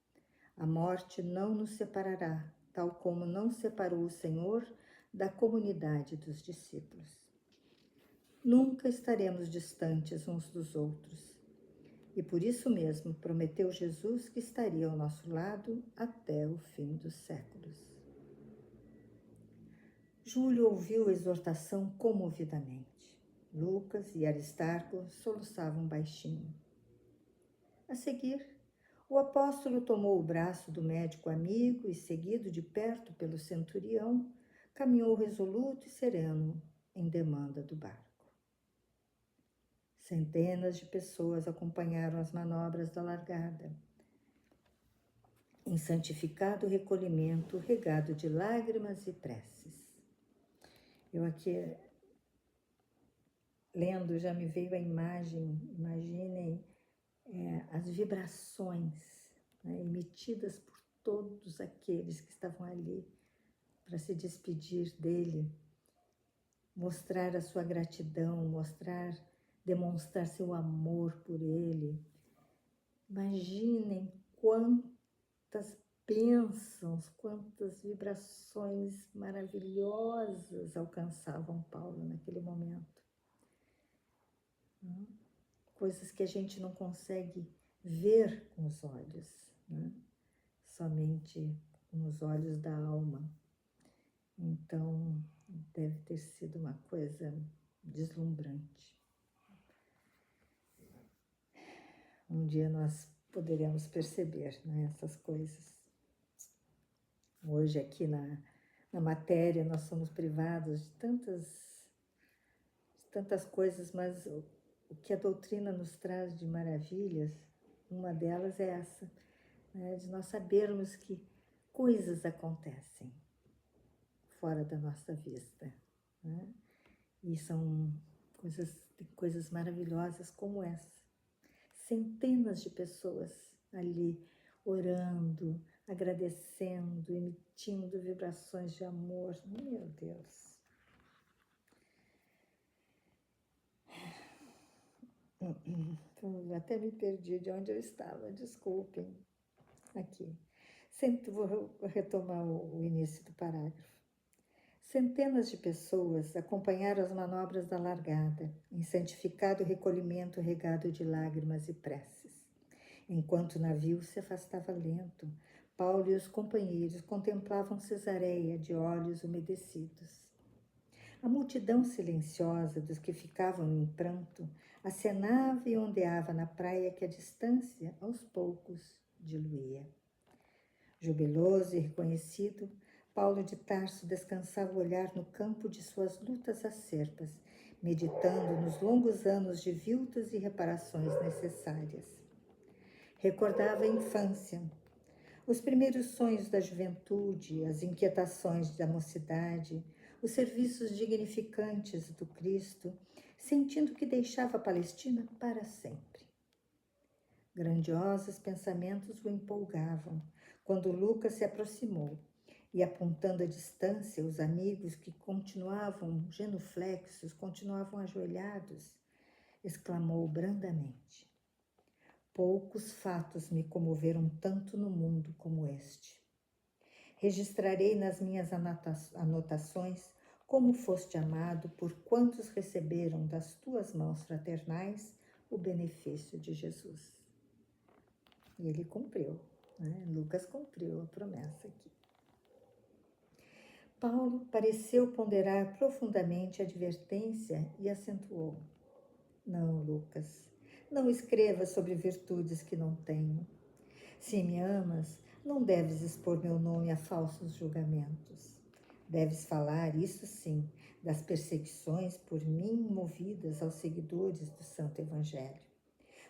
A morte não nos separará, tal como não separou o Senhor da comunidade dos discípulos. Nunca estaremos distantes uns dos outros. E por isso mesmo prometeu Jesus que estaria ao nosso lado até o fim dos séculos. Júlio ouviu a exortação comovidamente. Lucas e Aristarco soluçavam baixinho. A seguir, o apóstolo tomou o braço do médico amigo e, seguido de perto pelo centurião, caminhou resoluto e sereno em demanda do barco. Centenas de pessoas acompanharam as manobras da largada, em santificado recolhimento, regado de lágrimas e preces. Eu aqui, lendo, já me veio a imagem, imaginem as vibrações, né, emitidas por todos aqueles que estavam ali para se despedir dele, mostrar a sua gratidão, demonstrar seu amor por ele. Imaginem quantas bênçãos, quantas vibrações maravilhosas alcançavam Paulo naquele momento. Coisas que a gente não consegue ver com os olhos, né? Somente com os olhos da alma. Então, deve ter sido uma coisa deslumbrante. Um dia nós poderemos perceber, né, essas coisas. Hoje aqui na matéria nós somos privados de tantas coisas, mas o que a doutrina nos traz de maravilhas, uma delas é essa, né, de nós sabermos que coisas acontecem fora da nossa vista, né? E são coisas maravilhosas como essa. Centenas de pessoas ali orando, agradecendo, emitindo vibrações de amor. Meu Deus! Até me perdi de onde eu estava, desculpem. Aqui. Vou retomar o início do parágrafo. Centenas de pessoas acompanharam as manobras da largada, em santificado recolhimento regado de lágrimas e preces. Enquanto o navio se afastava lento, Paulo e os companheiros contemplavam Cesareia de olhos umedecidos. A multidão silenciosa dos que ficavam em pranto acenava e ondeava na praia que a distância, aos poucos, diluía. Jubiloso e reconhecido, Paulo de Tarso descansava o olhar no campo de suas lutas acerbas, meditando nos longos anos de viltas e reparações necessárias. Recordava a infância, os primeiros sonhos da juventude, as inquietações da mocidade, os serviços dignificantes do Cristo, sentindo que deixava a Palestina para sempre. Grandiosos pensamentos o empolgavam quando Lucas se aproximou e, apontando à distância os amigos que continuavam genuflexos, continuavam ajoelhados, exclamou brandamente: poucos fatos me comoveram tanto no mundo como este. Registrarei nas minhas anotações como foste amado por quantos receberam das tuas mãos fraternais o benefício de Jesus. E ele cumpriu, né? Lucas cumpriu a promessa aqui. Paulo pareceu ponderar profundamente a advertência e acentuou: não, Lucas, não escreva sobre virtudes que não tenho. Se me amas, não deves expor meu nome a falsos julgamentos. Deves falar, isso sim, das perseguições por mim movidas aos seguidores do Santo Evangelho,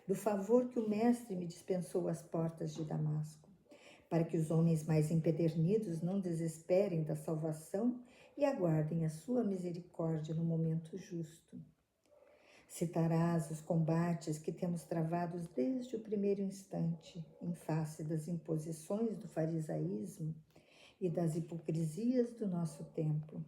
do favor que o Mestre me dispensou às portas de Damasco, para que os homens mais empedernidos não desesperem da salvação e aguardem a sua misericórdia no momento justo. Citarás os combates que temos travados desde o primeiro instante, em face das imposições do farisaísmo e das hipocrisias do nosso tempo.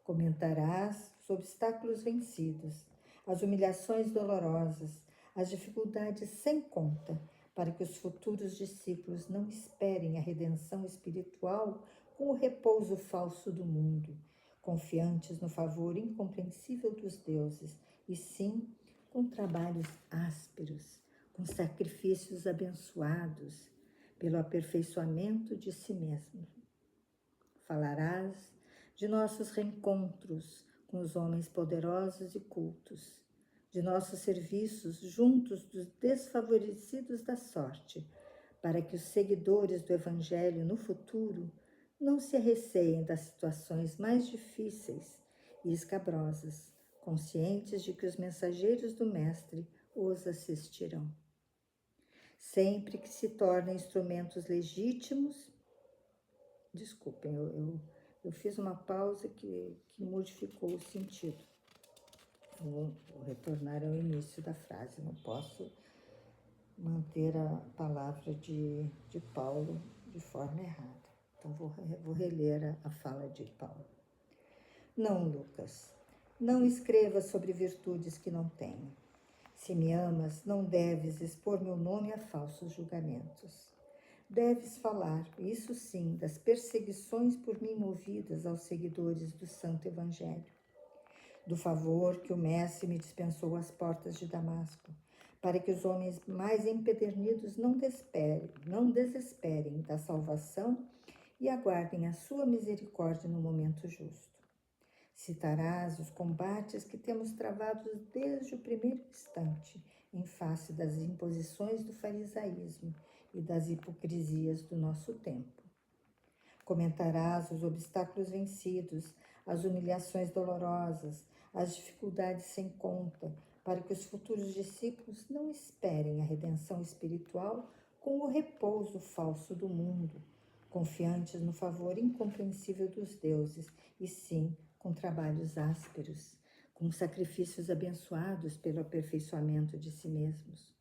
Comentarás os obstáculos vencidos, as humilhações dolorosas, as dificuldades sem conta, para que os futuros discípulos não esperem a redenção espiritual com o repouso falso do mundo, confiantes no favor incompreensível dos deuses, e sim com trabalhos ásperos, com sacrifícios abençoados, pelo aperfeiçoamento de si mesmo. Falarás de nossos reencontros com os homens poderosos e cultos, de nossos serviços juntos dos desfavorecidos da sorte, para que os seguidores do Evangelho no futuro não se arreceiem das situações mais difíceis e escabrosas, conscientes de que os mensageiros do Mestre os assistirão. Sempre que se tornem instrumentos legítimos. Desculpem, eu fiz uma pausa que modificou o sentido. Vou retornar ao início da frase, não posso manter a palavra de Paulo de forma errada. Então, vou reler a fala de Paulo. Não, Lucas, não escreva sobre virtudes que não tenho. Se me amas, não deves expor meu nome a falsos julgamentos. Deves falar, isso sim, das perseguições por mim movidas aos seguidores do Santo Evangelho, do favor que o Mestre me dispensou às portas de Damasco, para que os homens mais empedernidos não desesperem da salvação e aguardem a sua misericórdia no momento justo. Citarás os combates que temos travados desde o primeiro instante em face das imposições do farisaísmo e das hipocrisias do nosso tempo. Comentarás os obstáculos vencidos, as humilhações dolorosas, as dificuldades sem conta, para que os futuros discípulos não esperem a redenção espiritual com o repouso falso do mundo, confiantes no favor incompreensível dos deuses, e sim com trabalhos ásperos, com sacrifícios abençoados pelo aperfeiçoamento de si mesmos.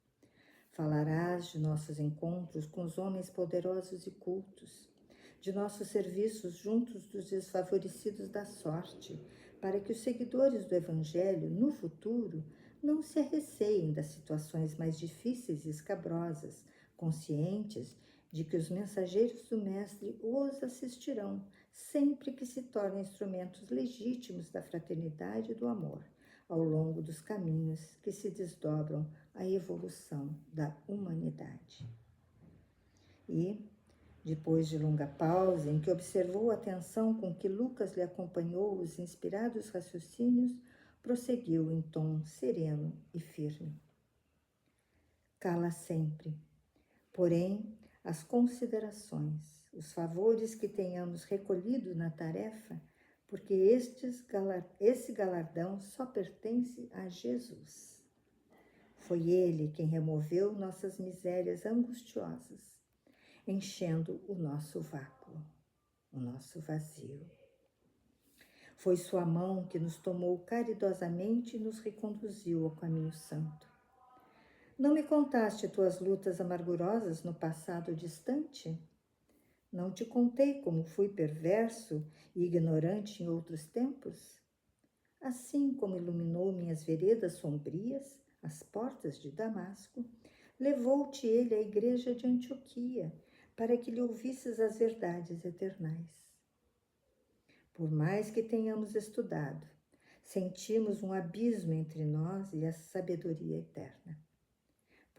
Falarás de nossos encontros com os homens poderosos e cultos, de nossos serviços juntos dos desfavorecidos da sorte, para que os seguidores do Evangelho, no futuro, não se arreceiem das situações mais difíceis e escabrosas, conscientes de que os mensageiros do Mestre os assistirão, sempre que se tornem instrumentos legítimos da fraternidade e do amor, ao longo dos caminhos que se desdobram à evolução da humanidade. E, depois de longa pausa, em que observou a atenção com que Lucas lhe acompanhou os inspirados raciocínios, prosseguiu em tom sereno e firme. Cala sempre, porém, as considerações, os favores que tenhamos recolhido na tarefa, porque esse galardão só pertence a Jesus. Foi Ele quem removeu nossas misérias angustiosas, enchendo o nosso vácuo, o nosso vazio. Foi sua mão que nos tomou caridosamente e nos reconduziu ao caminho santo. Não me contaste tuas lutas amargurosas no passado distante? Não te contei como fui perverso e ignorante em outros tempos? Assim como iluminou minhas veredas sombrias, as portas de Damasco, levou-te ele à igreja de Antioquia, para que lhe ouvisses as verdades eternais. Por mais que tenhamos estudado, sentimos um abismo entre nós e a sabedoria eterna.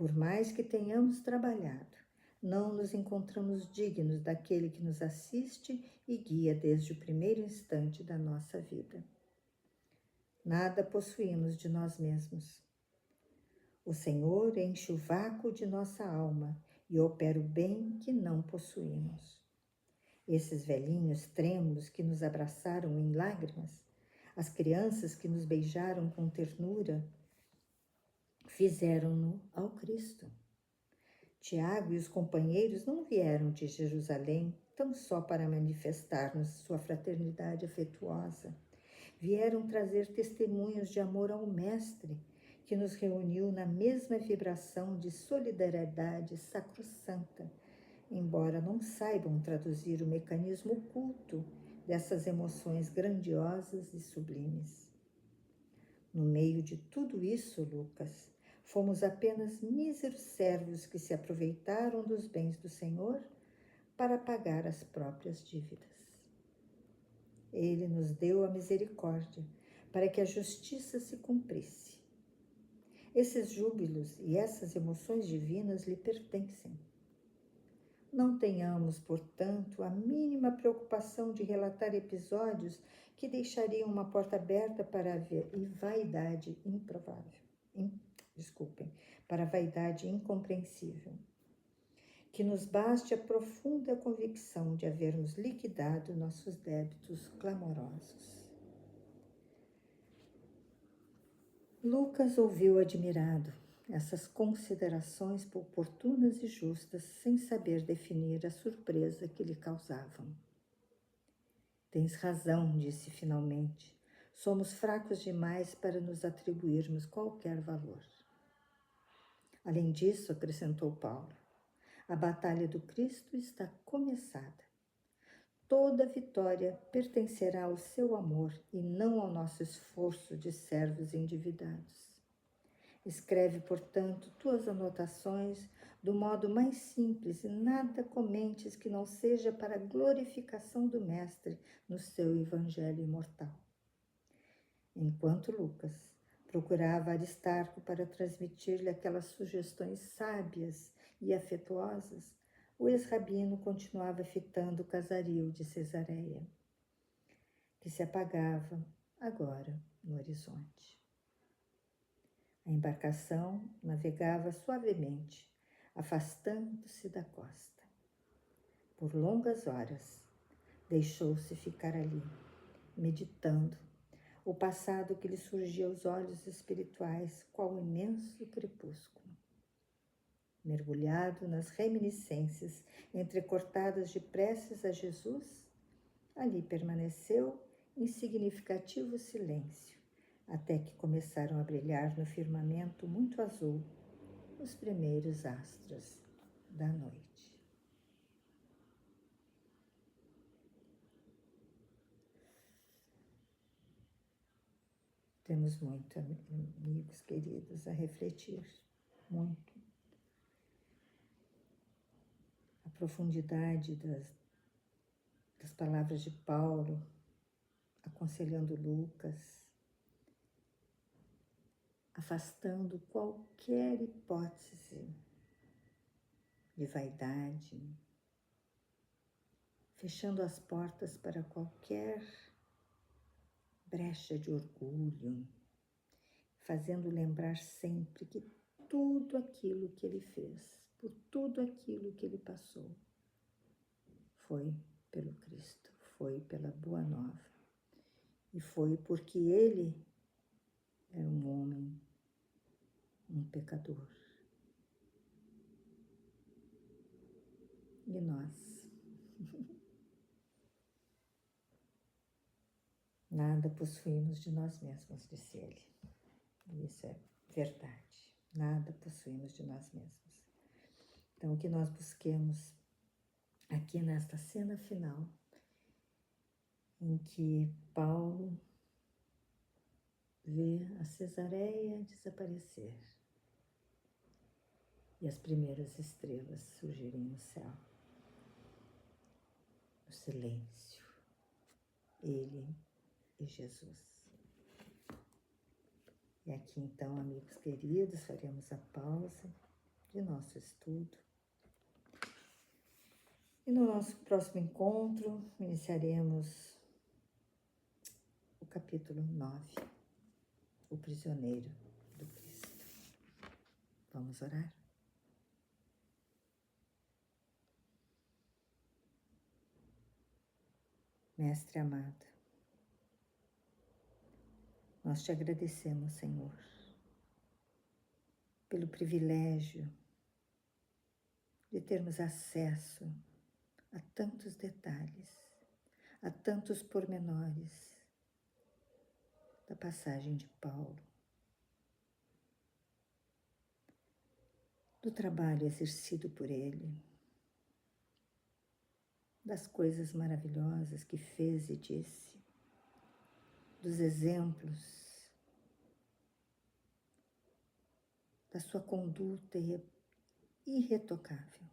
Por mais que tenhamos trabalhado, não nos encontramos dignos daquele que nos assiste e guia desde o primeiro instante da nossa vida. Nada possuímos de nós mesmos. O Senhor enche o vácuo de nossa alma e opera o bem que não possuímos. Esses velhinhos trêmulos que nos abraçaram em lágrimas, as crianças que nos beijaram com ternura, fizeram-no ao Cristo. Tiago e os companheiros não vieram de Jerusalém tão só para manifestar-nos sua fraternidade afetuosa. Vieram trazer testemunhos de amor ao Mestre, que nos reuniu na mesma vibração de solidariedade sacrossanta, embora não saibam traduzir o mecanismo oculto dessas emoções grandiosas e sublimes. No meio de tudo isso, Lucas, fomos apenas míseros servos que se aproveitaram dos bens do Senhor para pagar as próprias dívidas. Ele nos deu a misericórdia para que a justiça se cumprisse. Esses júbilos e essas emoções divinas lhe pertencem. Não tenhamos, portanto, a mínima preocupação de relatar episódios que deixariam uma porta aberta para a vaidade para a vaidade incompreensível. Que nos baste a profunda convicção de havermos liquidado nossos débitos clamorosos. Lucas ouviu admirado essas considerações oportunas e justas, sem saber definir a surpresa que lhe causavam. Tens razão, disse finalmente. Somos fracos demais para nos atribuirmos qualquer valor. Além disso, acrescentou Paulo, a batalha do Cristo está começada. Toda vitória pertencerá ao seu amor e não ao nosso esforço de servos endividados. Escreve, portanto, tuas anotações do modo mais simples e nada comentes que não seja para a glorificação do Mestre no seu Evangelho imortal. Enquanto Lucas Procurava Aristarco para transmitir-lhe aquelas sugestões sábias e afetuosas. O ex-rabino continuava fitando o casario de Cesareia, que se apagava agora no horizonte. A embarcação navegava suavemente, afastando-se da costa. Por longas horas, deixou-se ficar ali, meditando o passado que lhe surgia aos olhos espirituais, qual imenso crepúsculo. Mergulhado nas reminiscências entrecortadas de preces a Jesus, ali permaneceu em significativo silêncio, até que começaram a brilhar no firmamento muito azul os primeiros astros da noite. Temos muito, amigos queridos, a refletir, muito. A profundidade das palavras de Paulo, aconselhando Lucas, afastando qualquer hipótese de vaidade, fechando as portas para qualquer brecha de orgulho, fazendo lembrar sempre que tudo aquilo que ele fez, por tudo aquilo que ele passou, foi pelo Cristo, foi pela Boa Nova. E foi porque ele era um homem, um pecador. E nós? Nada possuímos de nós mesmos, disse ele. E isso é verdade. Nada possuímos de nós mesmos. Então, o que nós busquemos aqui nesta cena final, em que Paulo vê a Cesareia desaparecer e as primeiras estrelas surgirem no céu, no silêncio, ele e Jesus. E aqui então, amigos queridos, faremos a pausa de nosso estudo. E no nosso próximo encontro, iniciaremos o capítulo 9, o prisioneiro do Cristo. Vamos orar? Mestre amado, nós te agradecemos, Senhor, pelo privilégio de termos acesso a tantos detalhes, a tantos pormenores da passagem de Paulo, do trabalho exercido por ele, das coisas maravilhosas que fez e disse, dos exemplos, da sua conduta irretocável.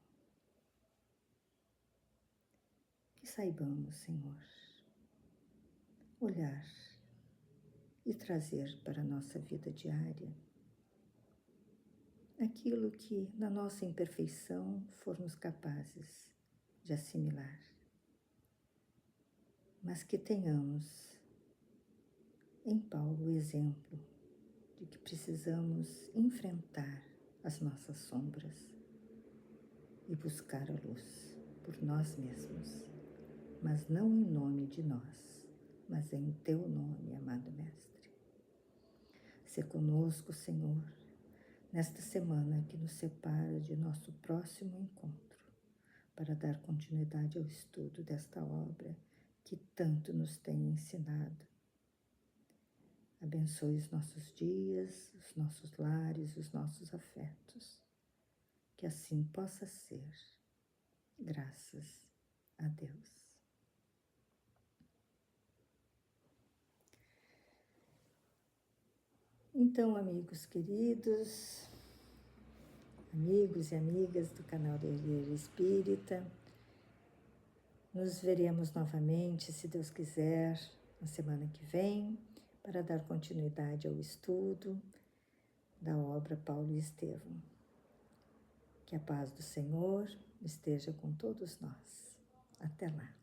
Que saibamos, Senhor, olhar e trazer para a nossa vida diária aquilo que, na nossa imperfeição, formos capazes de assimilar, mas que tenhamos em Paulo o exemplo de que precisamos enfrentar as nossas sombras e buscar a luz por nós mesmos, mas não em nome de nós, mas em teu nome, amado Mestre. Se conosco, Senhor, nesta semana que nos separa de nosso próximo encontro, para dar continuidade ao estudo desta obra que tanto nos tem ensinado. Abençoe os nossos dias, os nossos lares, os nossos afetos. Que assim possa ser, graças a Deus. Então, amigos queridos, amigos e amigas do canal do Herdeiro Espírita, nos veremos novamente, se Deus quiser, na semana que vem, para dar continuidade ao estudo da obra Paulo e Estevão. Que a paz do Senhor esteja com todos nós. Até lá.